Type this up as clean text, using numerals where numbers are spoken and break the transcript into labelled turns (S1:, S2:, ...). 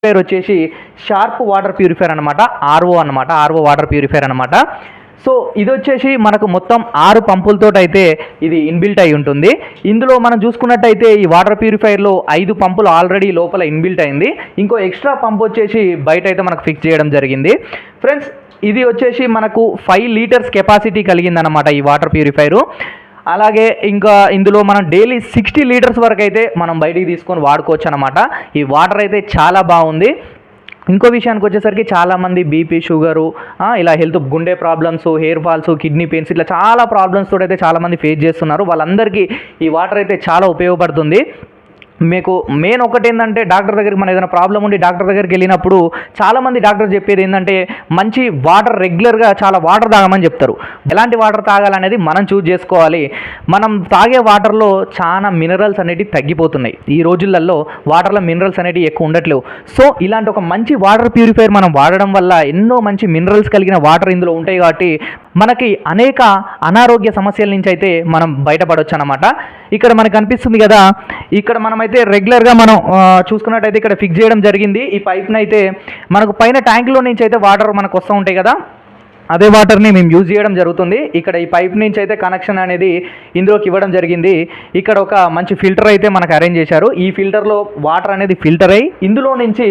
S1: పేరు వచ్చేసి sharp water purifier అనమాట, ఆర్ఓ వాటర్ ప్యూరిఫైయర్ అనమాట. సో ఇది వచ్చేసి మనకు మొత్తం 6 పంపులతో అయితే ఇది ఇన్బిల్ట్ అయి ఉంటుంది. ఇందులో మనం చూసుకున్నట్టయితే ఈ వాటర్ ప్యూరిఫైయర్లో 5 పంపులు ఆల్రెడీ లోపల ఇన్బిల్ట్ అయింది. ఇంకో ఎక్స్ట్రా పంప్ వచ్చేసి బయట అయితే మనకు ఫిక్స్ చేయడం జరిగింది. ఫ్రెండ్స్ ఇది వచ్చేసి మనకు 5 లీటర్స్ కెపాసిటీ కలిగిందనమాట ఈ వాటర్ ప్యూరిఫైయరు. అలాగే ఇంకా ఇందులో మనం డైలీ 60 లీటర్స్ వరకు అయితే మనం బయటికి తీసుకొని వాడుకోవచ్చు అనమాట. ఈ వాటర్ అయితే చాలా బాగుంది. ఇంకో విషయానికి వచ్చేసరికి చాలామంది బీపీ, షుగరు, ఇలా హెల్త్, గుండె problems, hair falls, kidney pains, ఇట్లా చాలా ప్రాబ్లమ్స్ తోటి అయితే చాలామంది ఫేస్ చేస్తున్నారు. వాళ్ళందరికీ ఈ వాటర్ అయితే చాలా ఉపయోగపడుతుంది. మీకు మెయిన్ ఒకటి ఏంటంటే డాక్టర్ దగ్గరికి మనం ఏదైనా ప్రాబ్లం ఉండి డాక్టర్ దగ్గరికి వెళ్ళినప్పుడు చాలామంది డాక్టర్ చెప్పేది ఏంటంటే మంచి వాటర్ రెగ్యులర్గా చాలా వాటర్ తాగమని చెప్తారు. ఎలాంటి వాటర్ తాగాలనేది మనం చూజ్ చేసుకోవాలి. మనం తాగే వాటర్లో చాలా మినరల్స్ అనేటివి తగ్గిపోతున్నాయి. ఈ రోజులలో వాటర్లో మినరల్స్ అనేటివి ఎక్కువ ఉండట్లేవు. సో ఇలాంటి ఒక మంచి వాటర్ ప్యూరిఫైయర్ మనం వాడడం వల్ల ఎన్నో మంచి మినరల్స్ కలిగిన వాటర్ ఇందులో ఉంటాయి కాబట్టి మనకి అనేక అనారోగ్య సమస్యల నుంచి అయితే మనం బయటపడవచ్చు అన్నమాట. ఇక్కడ మనకు కనిపిస్తుంది కదా, ఇక్కడ మనమైతే రెగ్యులర్గా మనం చూసుకున్నట్టయితే ఇక్కడ ఫిక్స్ చేయడం జరిగింది. ఈ పైప్ని అయితే మనకు పైన ట్యాంక్లో నుంచి అయితే వాటర్ మనకు వస్తూ ఉంటాయి కదా, అదే వాటర్ని మేము యూజ్ చేయడం జరుగుతుంది. ఇక్కడ ఈ పైప్ నుంచి అయితే కనెక్షన్ అనేది ఇందులోకి ఇవ్వడం జరిగింది. ఇక్కడ ఒక మంచి ఫిల్టర్ అయితే మనకు అరేంజ్ చేశారు. ఈ ఫిల్టర్లో వాటర్ అనేది ఫిల్టర్ అయ్యి ఇందులో నుంచి